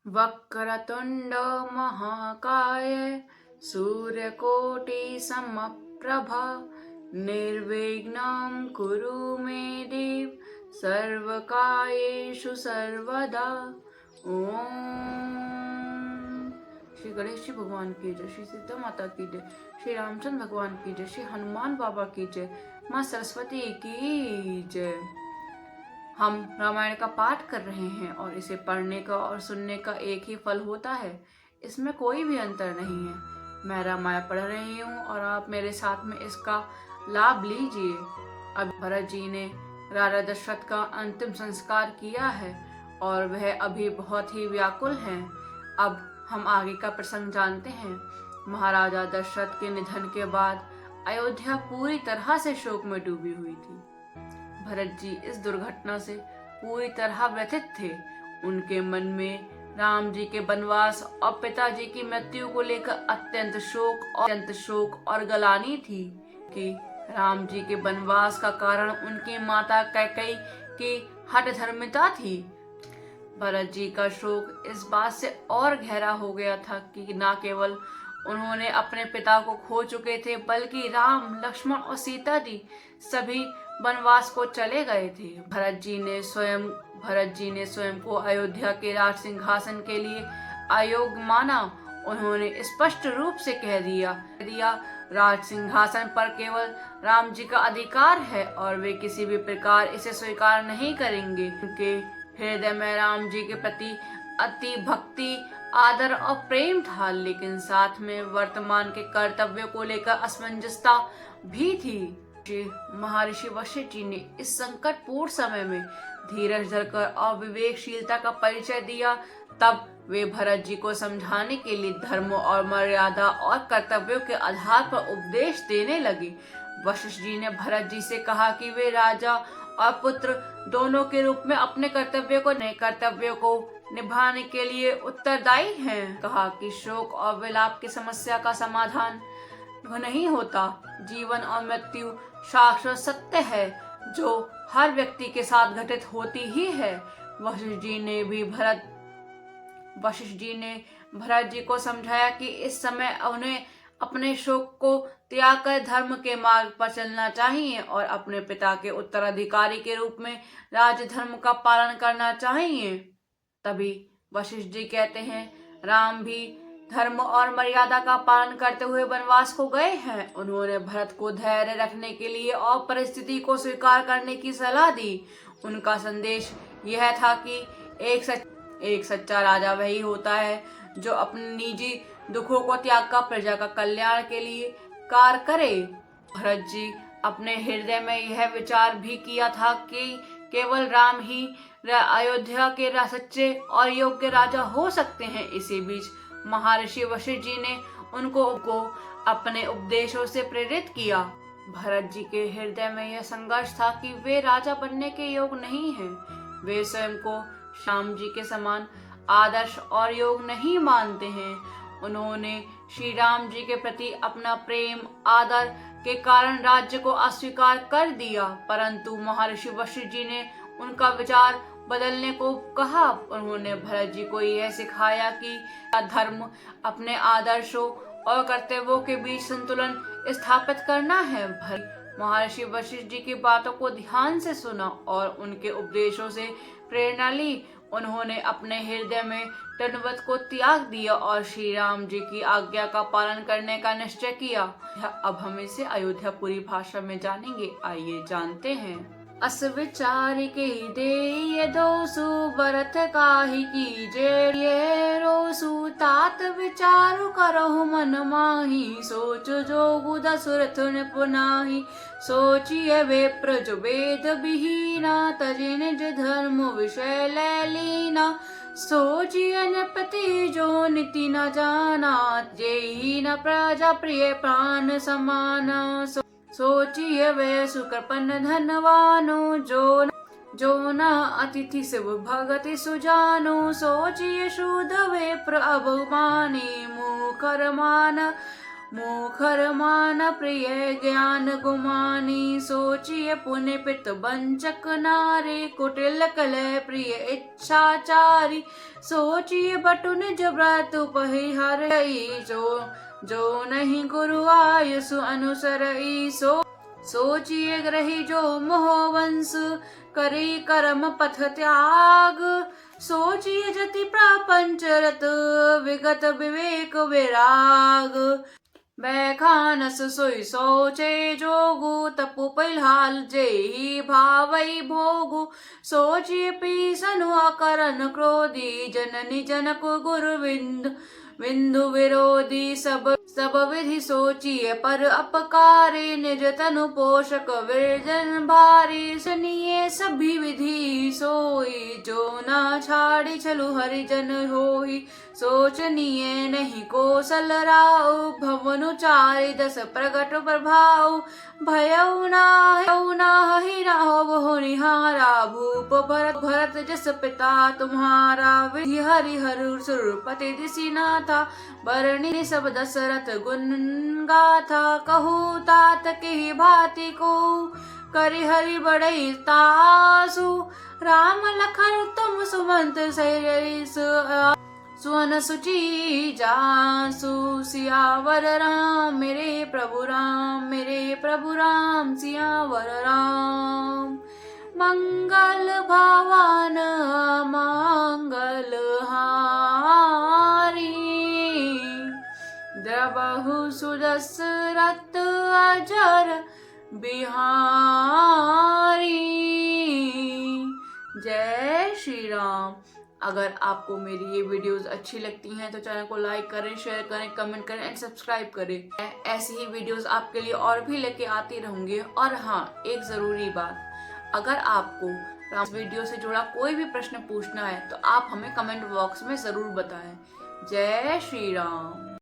वक्रतुंड महाकाय सूर्यकोटि समप्रभा निर्विघ्नं कुरु मे देव सर्वकार्येषु सर्वदा। ओम। श्री गणेश जी भगवान की जय, श्री सीता माता की जय, श्री रामचंद्र भगवान की जय, श्री हनुमान बाबा की जय, माँ सरस्वती की जय। हम रामायण का पाठ कर रहे हैं और इसे पढ़ने का और सुनने का एक ही फल होता है, इसमें कोई भी अंतर नहीं है। मैं रामायण पढ़ रही हूँ और आप मेरे साथ में इसका लाभ लीजिए। अब भरत जी ने राजा दशरथ का अंतिम संस्कार किया है और वह अभी बहुत ही व्याकुल हैं। अब हम आगे का प्रसंग जानते हैं। महाराजा दशरथ के निधन के बाद अयोध्या पूरी तरह से शोक में डूबी हुई थी। भरत जी इस दुर्घटना से पूरी तरह व्यथित थे। उनके मन में राम जी के वनवास और पिताजी की मृत्यु को लेकर अत्यंत शोक और गलानी थी कि राम जी के वनवास का कारण उनकी माता कैकेयी की हठधर्मिता थी। भरत जी का शोक इस बात से और गहरा हो गया था कि न केवल उन्होंने अपने पिता को खो चुके थे, बल्कि राम, लक्ष्मण और सीता जी सभी वनवास को चले गए थे। भरत जी ने स्वयं को अयोध्या के राज सिंहासन के लिए अयोग्य माना। उन्होंने स्पष्ट रूप से कह दिया राज सिंहासन पर केवल राम जी का अधिकार है और वे किसी भी प्रकार इसे स्वीकार नहीं करेंगे। उनके हृदय में राम जी के प्रति अति भक्ति, आदर और प्रेम था, लेकिन साथ में वर्तमान के कर्तव्यों को लेकर असमंजसता भी थी। महर्षि वशिष्ठ जी ने इस संकटपूर्ण समय में धीरज धरकर और विवेकशीलता का परिचय दिया। तब वे भरत जी को समझाने के लिए धर्म और मर्यादा और कर्तव्यों के आधार पर उपदेश देने लगे। वशिष्ठ जी ने भरत जी से कहा कि वे राजा और पुत्र दोनों के रूप में अपने कर्तव्यों को निभाने के लिए उत्तरदायी हैं। कहा कि शोक और विलाप की समस्या का समाधान नहीं होता। जीवन और मृत्यु शाश्वत सत्य है जो हर व्यक्ति के साथ घटित होती ही है। वशिष्ठ जी ने भरत जी को समझाया कि इस समय उन्हें अपने शोक को त्याग कर धर्म के मार्ग पर चलना चाहिए और अपने पिता के उत्तराधिकारी के रूप में राजधर्म का पालन करना चाहिए। तभी वशिष्ठ जी कहते हैं, राम भी धर्म और मर्यादा का पालन करते हुए वनवास को गए हैं। उन्होंने भरत को धैर्य रखने के लिए और परिस्थिति को स्वीकार करने की सलाह दी। उनका संदेश यह था कि एक सच्चा राजा वही होता है जो अपने निजी दुखों को त्याग कर प्रजा का कल्याण के लिए कार्य करे। भरत जी अपने हृदय में यह विचार भी किया था कि केवल राम ही अयोध्या के सच्चे और योग्य राजा हो सकते हैं। इसी बीच महर्षि वशिष्ठ जी ने उनको अपने उपदेशों से प्रेरित किया। भरत जी के हृदय में यह संघर्ष था कि वे राजा बनने के योग्य नहीं हैं। वे स्वयं को श्याम जी के समान आदर्श और योग्य नहीं मानते हैं। उन्होंने श्री राम जी के प्रति अपना प्रेम, आदर के कारण राज्य को अस्वीकार कर दिया, परंतु महर्षि वशिष्ठ जी ने उनका विचार बदलने को कहा। उन्होंने भरत जी को यह सिखाया कि धर्म अपने आदर्शों और कर्तव्यों के बीच संतुलन स्थापित करना है। महर्षि वशिष्ठ जी की बातों को ध्यान से सुना और उनके उपदेशों से प्रेरणा ली। उन्होंने अपने हृदय में दंडवत को त्याग दिया और श्री राम जी की आज्ञा का पालन करने का निश्चय किया। अब हम इसे अयोध्यापुरी भाषा में जानेंगे। आइए जानते हैं। अस विचार के दे दोसु भरत काहि कीजे, ये रोसु तात विचारु करहु मन माहि, सोच जोगु दशरथ निपुनाहि, सोचिए वे प्रज वेद विहीना, तजि निज धर्म विषय लैलीना, सोचिए नृपति जो नीति न जाना, जेहि न प्रजा प्रिय प्राण समाना, सोचिए वे सुकृपन धनवानो, जो न अतिथि शिव भगति सुजानो, सोचिए शूद वे प्रभुमानी मुखर मान, मुखर मान प्रिय ज्ञान गुमानी, सोचिए पुण्य पित वंचक नारी, कुटिल कलह प्रिय इच्छाचारी, सोचिए बटु निज व्रत परिहरई, जो नहीं गुरु आयुष अनुसरई, सोचिए ग्रही जो मोह वंश, करी कर्म पथ त्याग, सोचिए जति प्रपंच रत, विगत विवेक विराग, बैखानस सोई सोचे जोगु, तपु पिलहाल जेहि भावई भोगु, सोचिए पीसनु अकरन क्रोधी, जननी जनक गुरु विंदु विरोधी, सब विधि सोचिए पर अपकारे, निज तनु पोषक विरजन भारी, सुनिए सभी विधि सोई, जो न छाड़ी छलु हरिजन होई, सोचनीय नहीं कौशल राउ, भवनु चारि दस प्रगट प्रभाव, भयउ नाहि राहो बहु निहारा, भूप भरत जस पिता तुम्हारा, विधि हरिहर सुरपति दिसि नाथा, बरणी सब दशरथ गुण गाथा, कहू तात के भांति को, करि हरि बड़ई तासु, राम लखन तुम सुमंत सहित, सुवन सुचि जासु, सियावर राम मेरे प्रभु राम सियावर राम, मंगल भवन मंगल हारी, द्रवहु सुदशरथ अजर बिहारी। जय श्री राम। अगर आपको मेरी ये वीडियोस अच्छी लगती हैं तो चैनल को लाइक करें, शेयर करें, कमेंट करें एंड सब्सक्राइब करें। ऐसी ही वीडियोस आपके लिए और भी लेके आती रहूंगी। और हाँ, एक ज़रूरी बात, अगर आपको राम वीडियो से जुड़ा कोई भी प्रश्न पूछना है तो आप हमें कमेंट बॉक्स में ज़रूर बताएं। जय श्री राम।